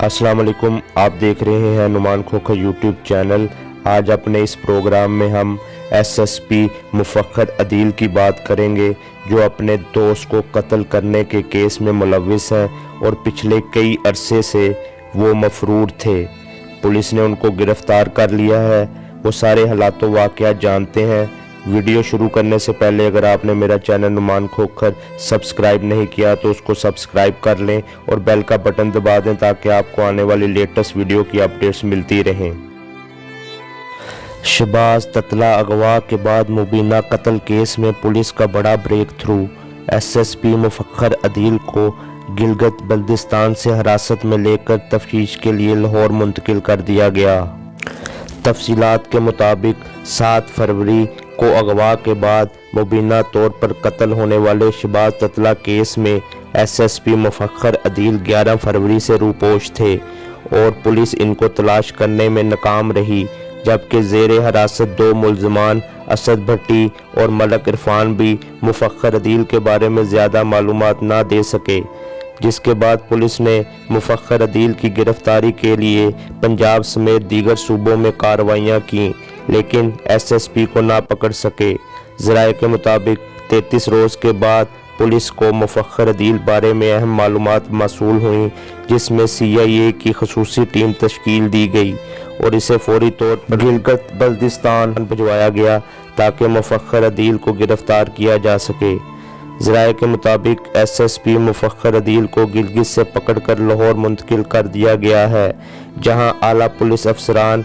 अस्सलाम वालेकुम, आप देख रहे हैं नौमान खोखर यूट्यूब चैनल। आज अपने इस प्रोग्राम में हम SSP मुफख्खर अदील की बात करेंगे, जो अपने दोस्त को कत्ल करने के केस में मुलविस हैं और पिछले कई अरसे से वो मफरूर थे। पुलिस ने उनको गिरफ्तार कर लिया है। वो सारे हालात वाक़यात जानते हैं। वीडियो शुरू करने से पहले अगर आपने मेरा चैनल नौमान खोखर सब्सक्राइब नहीं किया तो उसको सब्सक्राइब कर लें और बेल का बटन दबा दें ताकि आपको आने वाली लेटेस्ट वीडियो की अपडेट्स मिलती रहें। शहबाज ततला अगवा के बाद मुबीना कत्ल केस में पुलिस का बड़ा ब्रेक थ्रू। SSP मुफख्खर अदील को गिलगित बल्तिस्तान से हिरासत में लेकर तफ्तीश के लिए लाहौर मुंतकिल कर दिया गया। तफसीलात के मुताबिक 7 फरवरी को अगवा के बाद मुबीना तौर पर कत्ल होने वाले शहबाज ततला केस में SSP मुफख्खर अदील 11 फरवरी से रूपोश थे और पुलिस इनको तलाश करने में नाकाम रही, जबकि ज़ेरे हिरासत 2 मुल्ज़मान असद भट्टी और मलक इरफान भी मुफख्खर अदील के बारे में ज़्यादा मालूमात ना दे सके, जिसके बाद पुलिस ने मुफख्खर अदील की गिरफ्तारी के लिए पंजाब समेत दीगर सूबों में कार्रवाइयाँ की, लेकिन SSP को ना पकड़ सके। ज़राए के मुताबिक 33 रोज़ के बाद पुलिस को मुफख्खर अदील बारे में अहम मालूमात मौसूल हुई, जिसमें CIA की खसूसी टीम तश्कील दी गई और इसे फौरी तौर पर गिलगित बल्तिस्तान भिजवाया गया ताकि मुफख्खर अदील को गिरफ्तार किया जा सके। ज़राए के मुताबिक SSP मुफख्खर अदील को गिलगित से पकड़कर लाहौर मुंतकिल कर दिया गया है, जहां आला पुलिस अफसरान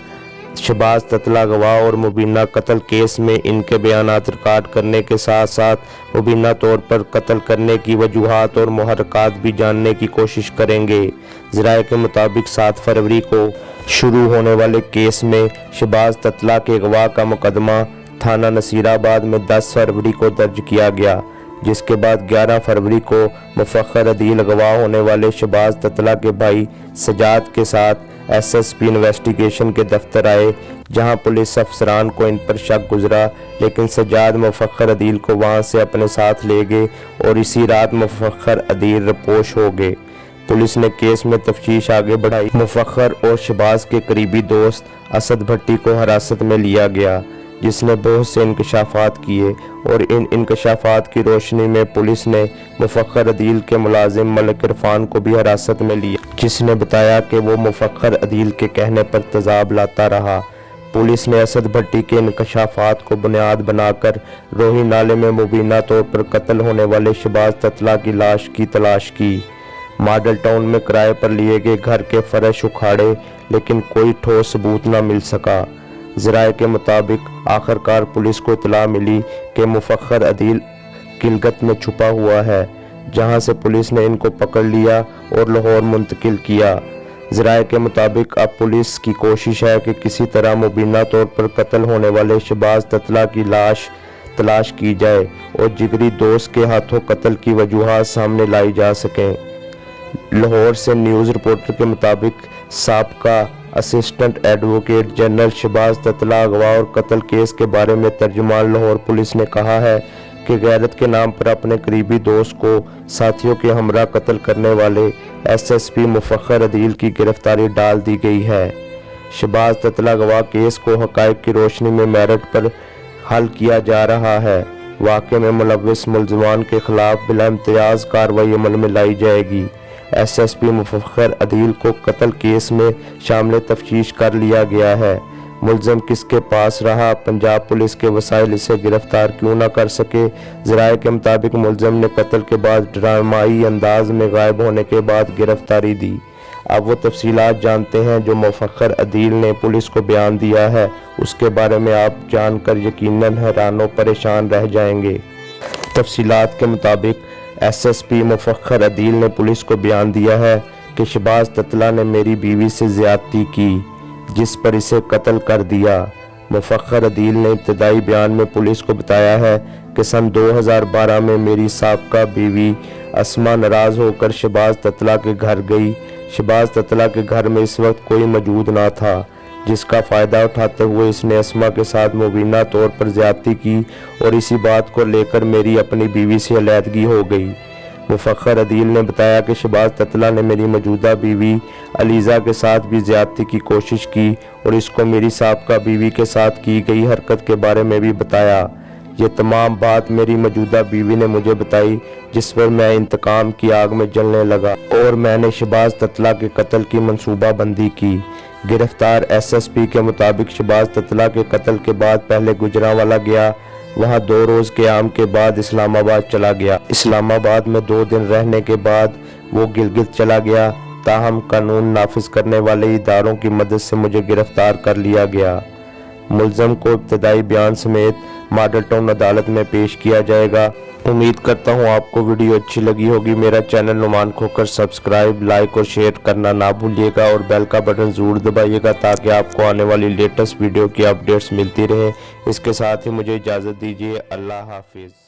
शहबाज ततला गवाह और मुबीना कत्ल केस में इनके बयानात रिकॉर्ड करने के साथ साथ मुबीना तौर पर कत्ल करने की वजूहात और मुहर्रकात भी जानने की कोशिश करेंगे। ज़राए के मुताबिक 7 फरवरी को शुरू होने वाले केस में शहबाज ततला के गवाह का मुकदमा थाना नसीराबाद में 10 फरवरी को दर्ज किया गया, जिसके बाद 11 फरवरी को मुफख्खर अदील गवाह होने वाले शहबाज ततला के भाई सजाद के साथ SSP इन्वेस्टिगेशन के दफ्तर आए, जहां पुलिस अफसरान को इन पर शक गुजरा, लेकिन सजाद मुफख्खर अदील को वहां से अपने साथ ले गए और इसी रात मुफख्खर अदील रपोश हो गए। पुलिस ने केस में तफ्तीश आगे बढ़ाई। मुफख्खर और शहबाज के करीबी दोस्त असद भट्टी को हिरासत में लिया गया, जिसने बहुत से इंकशाफात किए और इन इंकशाफात की रोशनी में पुलिस ने मुफख्खर अदील के मुलाजिम मलक इरफान को भी हिरासत में लिया, जिसने बताया कि वो मुफख्खर अदील के कहने पर तेजाब लाता रहा। पुलिस ने असद भट्टी के इंकशाफात को बुनियाद बनाकर रोही नाले में मुबीना तौर पर कत्ल होने वाले शहबाज ततला की लाश की तलाश की। मॉडल टाउन में किराए पर लिए गए घर के फर्श उखाड़े, लेकिन कोई ठोस सबूत न मिल सका। ज़राए के मुताबिक आखिरकार पुलिस को इतला मिली कि मुफख्खर अदील गिलगित में छुपा हुआ है, जहां से पुलिस ने इनको पकड़ लिया और लाहौर मुंतकिल किया। ज़राए के मुताबिक अब पुलिस की कोशिश है कि किसी तरह मुबीना तौर पर कत्ल होने वाले शहबाज ततला की लाश तलाश की जाए और जिगरी दोस्त के हाथों कत्ल की वजूहात सामने लाई जा सकें। लाहौर से न्यूज़ रिपोर्टर के मुताबिक साबका assistant advocate general Shahbaz Tatla अगवा और कत्ल केस के बारे में तर्जुमान लाहौर पुलिस ने कहा है कि गैरत के नाम पर अपने करीबी दोस्त को साथियों के हमरा कत्ल करने वाले SSP मुफख्खर अदील की गिरफ्तारी डाल दी गई है। शहबाज ततला अगवा केस को हक़ाइक़ की रोशनी में मेरिट पर हल किया जा रहा है। वाक़े में मुलविस मुल्ज़मान के खिलाफ बिला इम्तियाज़ कार्रवाई अमल में लाई जाएगी। SSP मुफख्खर अदील को कत्ल केस में शामिल तफ्तीश कर लिया गया है। मुल्ज़म किसके पास रहा, पंजाब पुलिस के वसाइल इसे गिरफ्तार क्यों ना कर सके। ज़राए के मुताबिक मुल्ज़म ने कत्ल के बाद ड्रामाई अंदाज में गायब होने के बाद गिरफ्तारी दी। अब वो तफसीलात जानते हैं जो मुफख्खर अदील ने पुलिस को बयान दिया है, उसके बारे में आप जानकर यकीनन हैरान व परेशान रह जाएंगे। तफसीलात के मुताबिक SSP मुफख्खर अदील ने पुलिस को बयान दिया है कि शहबाज ततला ने मेरी बीवी से ज़्यादती की, जिस पर इसे कत्ल कर दिया। मुफख्खर अदील ने इब्तदाई बयान में पुलिस को बताया है कि सन 2012 में मेरी साबका बीवी अस्मा नाराज़ होकर शहबाज ततला के घर गई। शहबाज ततला के घर में इस वक्त कोई मौजूद ना था, जिसका फ़ायदा उठाते हुए इसने अस्मा के साथ मुबीना तौर पर ज़्यादती की और इसी बात को लेकर मेरी अपनी बीवी से अलहदगी हो गई। मफखर अदील ने बताया कि शहबाज ततला ने मेरी मौजूदा बीवी अलीज़ा के साथ भी ज़्यादती की कोशिश की और इसको मेरी साबका बीवी के साथ की गई हरकत के बारे में भी बताया। ये तमाम बात मेरी मौजूदा बीवी ने मुझे बताई, जिस पर मैं इंतकाम की आग में जलने लगा और मैंने शहबाज ततला के कत्ल की मंसूबाबंदी की। गिरफ्तार SSP के मुताबिक शहबाज ततला के कत्ल के बाद पहले गुजरांवाला गया, वहां 2 रोज़ क़याम के बाद इस्लामाबाद चला गया। इस्लामाबाद में 2 दिन रहने के बाद वो गिलगित चला गया। ताहम कानून नाफिज करने वाले इदारों की मदद से मुझे गिरफ्तार कर लिया गया। मुलज़म को इब्तदाई बयान समेत मॉडल टाउन अदालत में पेश किया जाएगा। उम्मीद करता हूँ आपको वीडियो अच्छी लगी होगी। मेरा channel Nauman Khokhar subscribe, like और शेयर करना ना भूलिएगा और बेल का बटन ज़रूर दबाइएगा ताकि आपको आने वाली लेटेस्ट वीडियो की अपडेट्स मिलती रहे। इसके साथ ही मुझे इजाज़त दीजिए। अल्लाह हाफिज़।